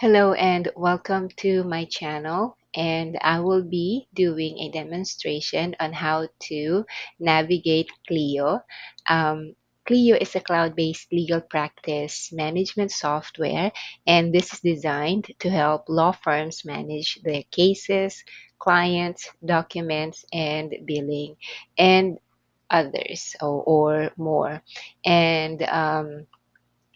Hello and welcome to my channel, and I will be doing a demonstration on how to navigate Clio. Um, Clio is a cloud-based legal practice management software, and this is designed to help law firms manage their cases, clients, documents, and billing, and others or more. And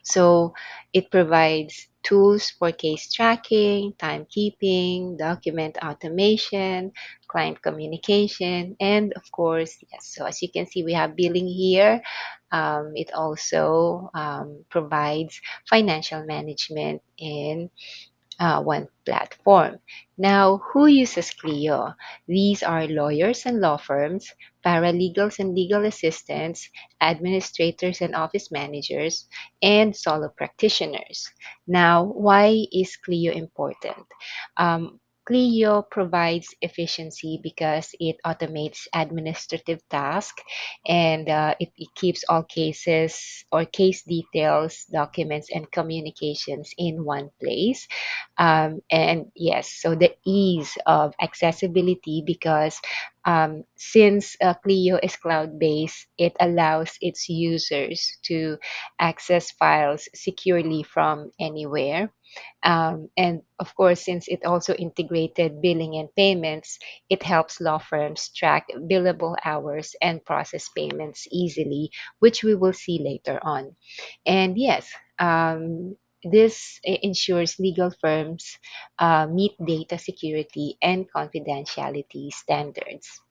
so it provides tools for case tracking, timekeeping, document automation, client communication, and of course, yes, so as you can see, we have billing here. It also provides financial management in one platform. Now, who uses Clio? These are lawyers and law firms, paralegals and legal assistants, administrators and office managers, and solo practitioners. Now, why is Clio important? Clio provides efficiency because it automates administrative tasks and it keeps all cases or case details, documents, and communications in one place. And yes, so the ease of accessibility because since Clio is cloud based, it allows its users to access files securely from anywhere. And of course, since it also integrated billing and payments, it helps law firms track billable hours and process payments easily, which we will see later on. And yes, this ensures legal firms meet data security and confidentiality standards.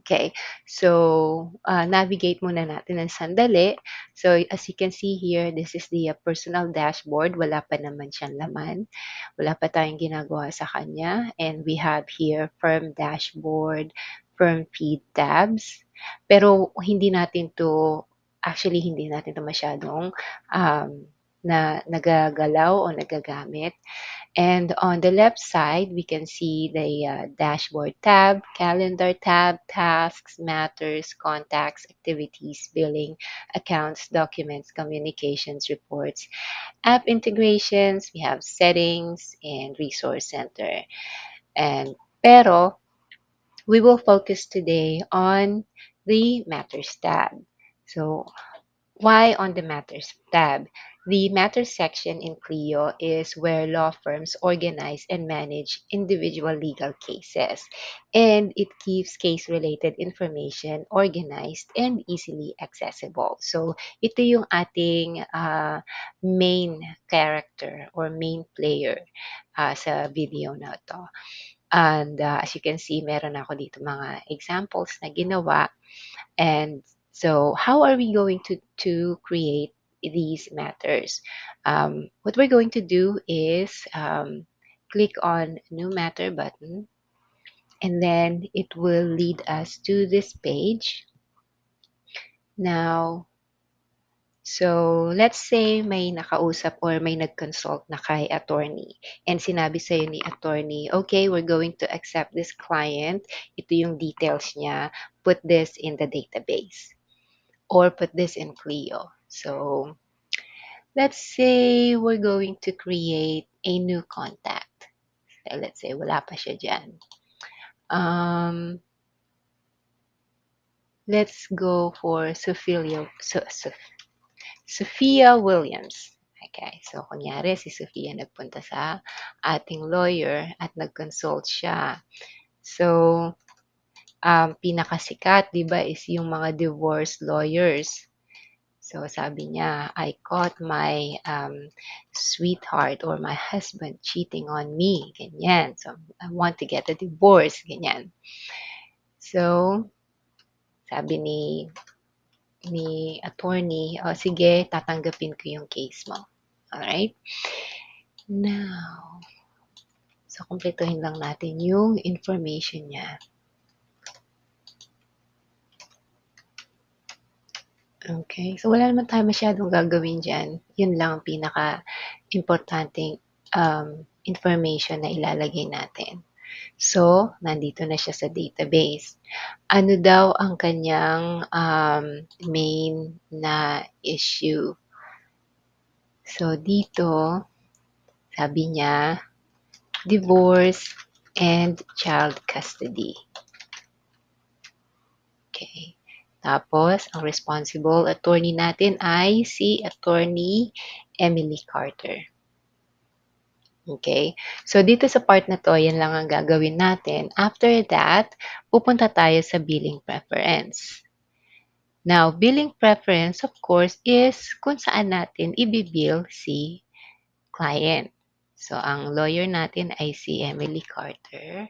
Okay, so navigate muna natin ng sandali. So as you can see here, this is the personal dashboard. Wala pa naman siyang laman. Wala pa tayong ginagawa sa kanya. And we have here firm dashboard, firm feed tabs. Pero hindi natin to masyadong um, nagagalaw o nagagamit. And on the left side, we can see the dashboard tab, calendar tab, tasks, matters, contacts, activities, billing, accounts, documents, communications, reports, app integrations, we have settings, and resource center. And pero we will focus today on the matters tab. So why on the Matters tab? The Matters section in Clio is where law firms organize and manage individual legal cases, and it keeps case related information organized and easily accessible. So, ito yung ating main character or main player sa video na to. And as you can see, meron ako dito mga examples na ginawa. And so, how are we going to create these matters? What we're going to do is click on New Matter button, and then it will lead us to this page. Now, so let's say may nakausap or may nag-consult na kay attorney and sinabi sa'yo ni attorney, okay, we're going to accept this client. Ito yung details niya. Put this in the database. Or put this in Clio. So let's say we're going to create a new contact. So let's say wala pa siya dyan. Let's go for Sophia Williams. Okay, so kunyari si Sophia nagpunta sa ating lawyer at nag-consult siya. So, pinakasikat, di ba, is yung mga divorce lawyers. So, sabi niya, I caught my sweetheart or my husband cheating on me. Ganyan. So, I want to get a divorce. Ganyan. So, sabi ni attorney, oh, sige, tatanggapin ko yung case mo. Alright? Now, so, kumpletuhin lang natin yung information niya. Okay. So, wala naman tayo masyadong gagawin dyan. Yun lang ang pinaka-importanting information na ilalagay natin. So, nandito na siya sa database. Ano daw ang kanyang main na issue? So, dito, Sabi niya, divorce and child custody. Okay. Tapos, ang responsible attorney natin ay si Attorney Emily Carter. Okay? So, dito sa part na 'to, 'yan lang ang gagawin natin. After that, pupunta tayo sa billing preference. Now, billing preference, of course, is kung saan natin ibibill si client. So, ang lawyer natin ay si Emily Carter.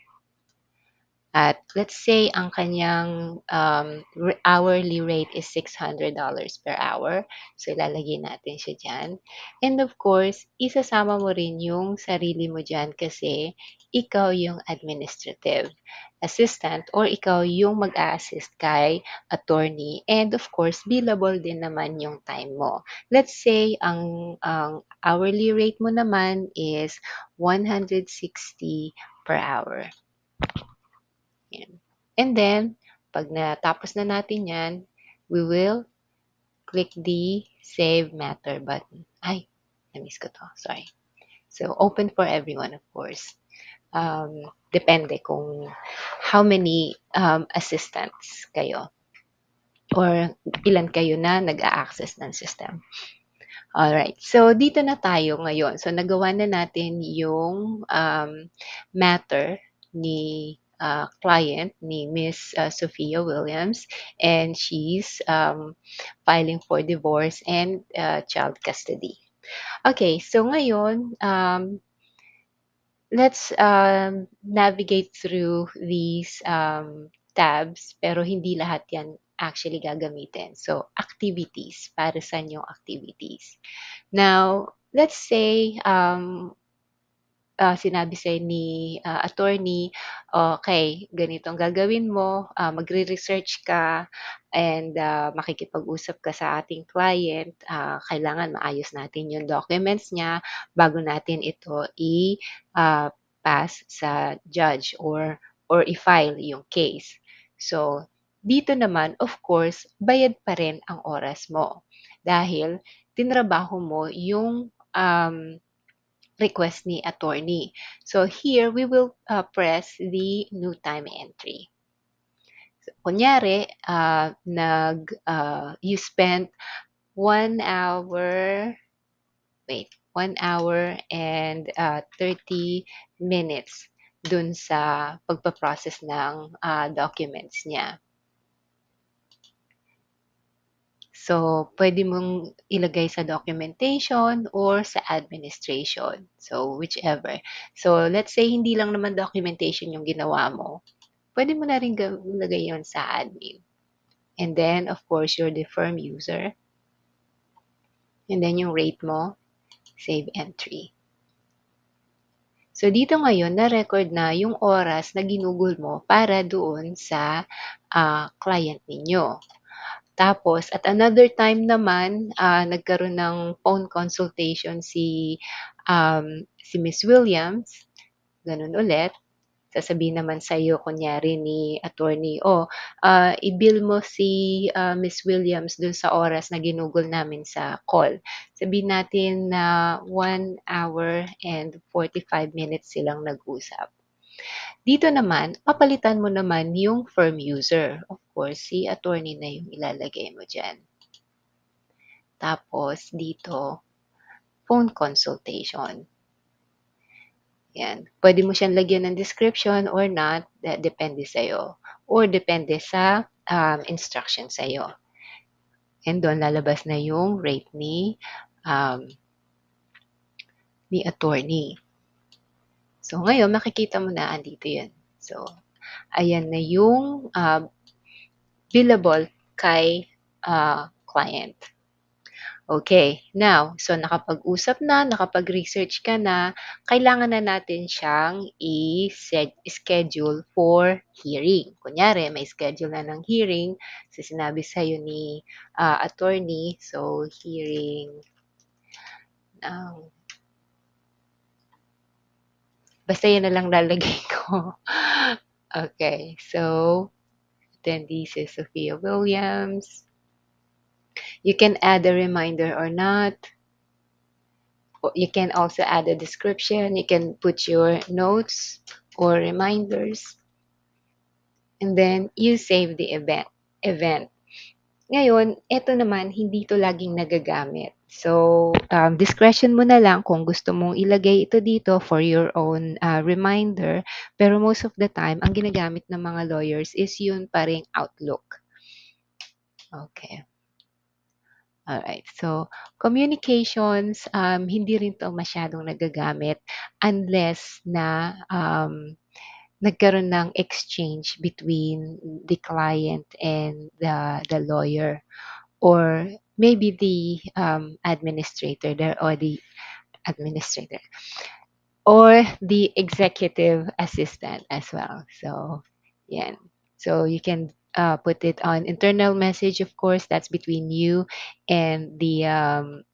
At let's say ang kanyang hourly rate is $600 per hour. So, ilalagay natin siya dyan. And of course, isasama mo rin yung sarili mo dyan kasi ikaw yung administrative assistant or ikaw yung mag-a-assist kay attorney. And of course, billable din naman yung time mo. Let's say ang hourly rate mo naman is 160 per hour. Yan. And then, pag natapos na natin yan, we will click the Save Matter button. Ay, na-miss ko to. Sorry. So, open for everyone, of course. Depende kung how many assistants kayo or ilan kayo na nag-a-access ng system. Alright. So, dito na tayo ngayon. So, nagawa na natin yung matter ni client ni Miss Sophia Williams, and she's filing for divorce and child custody. Okay. So, ngayon, let's navigate through these tabs, pero hindi lahat yan actually gagamitin. So, activities. Para saan yung activities? Now, let's say, sinabi sa'yo ni attorney, okay, ganito ang gagawin mo, magre-research ka and makikipag-usap ka sa ating client. Kailangan maayos natin yung documents niya bago natin ito pass sa judge or i-file yung case. So, dito naman, of course, bayad pa rin ang oras mo dahil tinrabaho mo yung request ni attorney. So here, we will press the new time entry. So, kunyari, you spent 1 hour, 1 hour and 30 minutes dun sa pagpaprocess ng documents niya. So, pwede mong ilagay sa documentation or sa administration. So, whichever. So, let's say hindi lang naman documentation yung ginawa mo. Pwede mo na rin ilagay yon sa admin. And then, of course, you're the firm user. And then yung rate mo, save entry. So, dito ngayon, na-record na yung oras na ginugol mo para doon sa client ninyo. Tapos, at another time naman, nagkaroon ng phone consultation si Miss Williams. Ganun ulit. Sasabihin naman sa'yo, kunyari ni attorney, i-bill mo si Miss Williams dun sa oras na ginugol namin sa call. Sabihin natin na 1 hour and 45 minutes silang nag-usap. Dito naman, papalitan mo naman yung firm user. Of course, si attorney na yung ilalagay mo dyan. Tapos, dito, phone consultation. Yan. Pwede mo siyang lagyan ng description or not. Depende sa'yo. Or depende sa instruction sa'yo. And doon, lalabas na yung rate ni attorney. So, ngayon, makikita mo na, andito yan. So, ayan na yung billable kay client. Okay, now, so nakapag-usap na, nakapag-research ka na, kailangan na natin siyang i-schedule for hearing. Kunyari, may schedule na ng hearing, so sinabi sa'yo ni attorney, so hearing basta yan na lang lalagay ko. Okay, so then this is Sophia Williams. You can add a reminder or not. You can also add a description. You can put your notes or reminders, and then you save the event. Ngayon, eto naman, hindi 'to laging nagagamit. So, discretion mo na lang kung gusto mong ilagay ito dito for your own, reminder. Pero most of the time, ang ginagamit ng mga lawyers is yun pa ring Outlook. Okay. Alright. So, communications, hindi rin 'to masyadong nagagamit unless na, nagkaroon ng exchange between the client and the lawyer. Or maybe the administrator there, or the administrator, or the executive assistant as well. So, yeah. So you can put it on internal message, of course, that's between you and the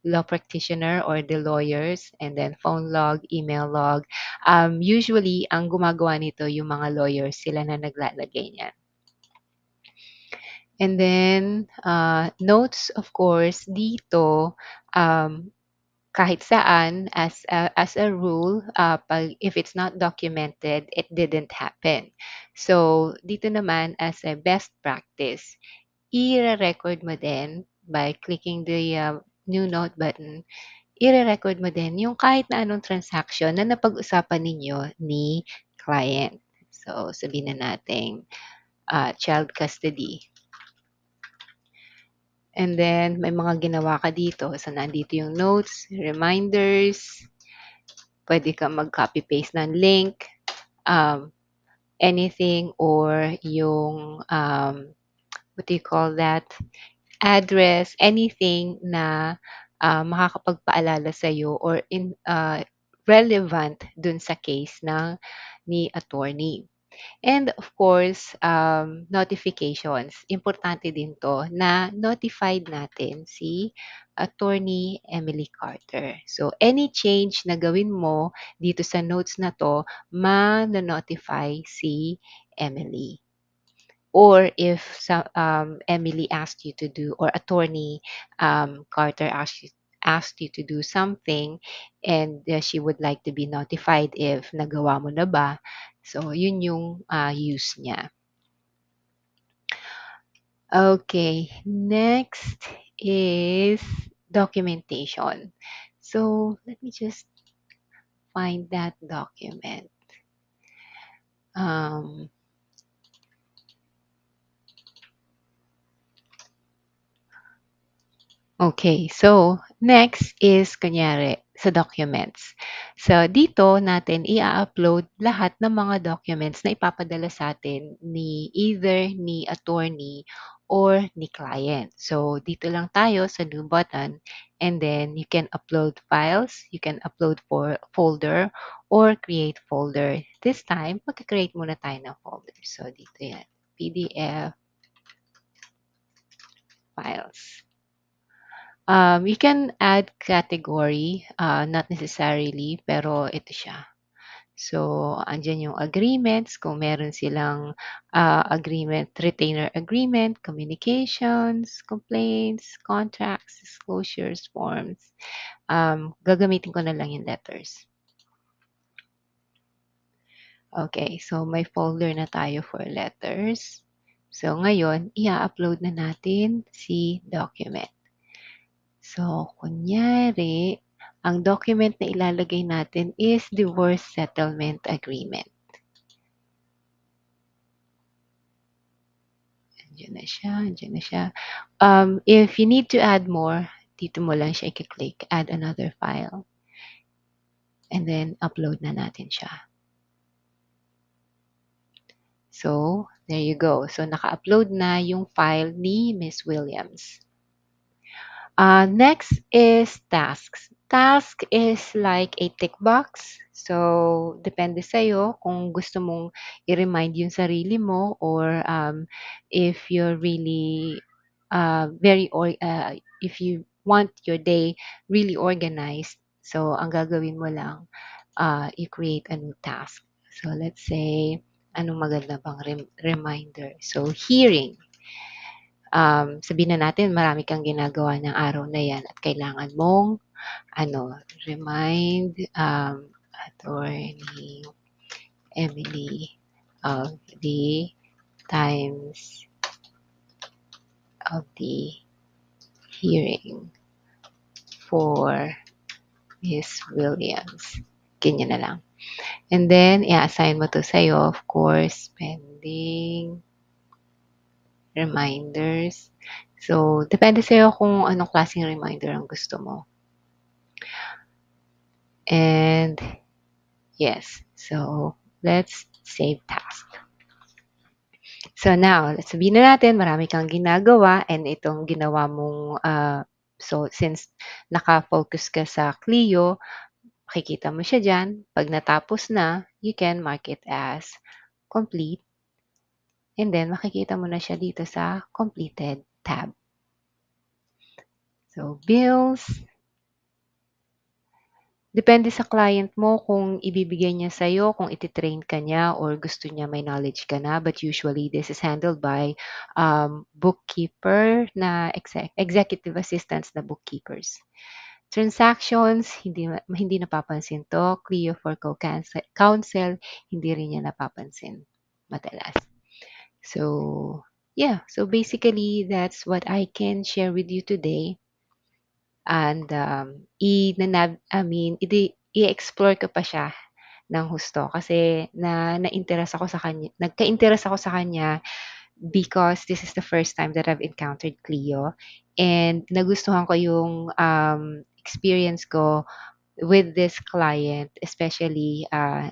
law practitioner or the lawyers, and then phone log, email log. Usually, ang gumagawa nito yung mga lawyers, sila na naglalagay niyan. And then, notes, of course, dito, kahit saan, as a rule, if it's not documented, it didn't happen. So, dito naman, as a best practice, i-record mo din by clicking the new note button, i-record mo din yung kahit na anong transaction na napag-usapan ninyo ni client. So, sabihin na natin, child custody. And then, may mga ginawa ka dito. So, nandito yung notes, reminders, pwede kang mag-copy-paste ng link, anything, or yung, what do you call that, address, anything na makakapagpaalala sa'yo or relevant dun sa case ni attorney. And of course, notifications. Importante din 'to na notified natin si Attorney Emily Carter. So, any change na gawin mo dito sa notes na 'to, mano-notify si Emily. Or if Emily asked you to do, or Attorney Carter asked you to do something, and she would like to be notified if nagawa mo na ba. So, yun yung use niya. Okay, next is documentation. So, let me just find that document. Okay, so next is kunyari sa documents. So dito natin i-upload lahat ng mga documents na ipapadala sa atin ni either ni attorney or ni client. So dito lang tayo sa new button, and then you can upload files, you can upload for folder or create folder. This time, magka-create muna tayo ng folder. So dito yan, PDF files. You can add category, not necessarily, pero ito siya. So, andyan yung agreements, kung meron silang agreement, retainer agreement, communications, complaints, contracts, disclosures, forms. Gagamitin ko na lang yung letters. Okay, so may folder na tayo for letters. So, ngayon, i-upload na natin si document. So, kunyari, ang document na ilalagay natin is divorce settlement agreement. Andiyan na siya, andiyan na siya. If you need to add more, dito mo lang siya i-click, add another file. And then, upload na natin siya. So, there you go. So, naka-upload na yung file ni Miss Williams. Next is tasks. Task is like a tick box. So, depende sa'yo kung gusto mong i-remind yung sarili mo, or if you're really if you want your day really organized. So, ang gagawin mo lang, you create a new task. So, let's say, anong maganda bang reminder? So, hearing. Sabihin na natin marami kang ginagawa ng araw na yan at kailangan mong ano, remind Attorney Emily of the times of the hearing for Miss Williams. Ganyan na lang. And then, i-assign mo to sa'yo, of course, pending reminders. So, depende sa'yo kung anong klaseng reminder ang gusto mo. And, yes. So, let's save task. So, now, let's sabihin na natin, marami kang ginagawa and itong ginawa mong, so, since naka-focus ka sa Clio, makikita mo siya dyan. Pag natapos na, you can mark it as complete. And then, makikita mo na siya dito sa completed tab. So, bills. Depende sa client mo kung ibibigay niya sa'yo, kung ititrain ka niya or gusto niya may knowledge ka na. But usually, this is handled by bookkeeper na executive assistants na bookkeepers. Transactions, hindi napapansin to. Clio for counsel, hindi rin niya napapansin madalas. So, yeah. So, basically, that's what I can share with you today. And i-explore ko pa siya ng husto kasi na-interest ako sa kanya, nagka-interest ako sa kanya because this is the first time that I've encountered Clio and nagustuhan ko yung experience ko with this client, especially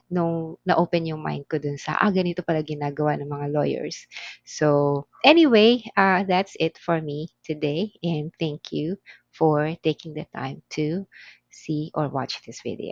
nung na-open yung mind ko dun sa, ganito pala ginagawa ng mga lawyers. So, anyway, that's it for me today. And thank you for taking the time to see or watch this video.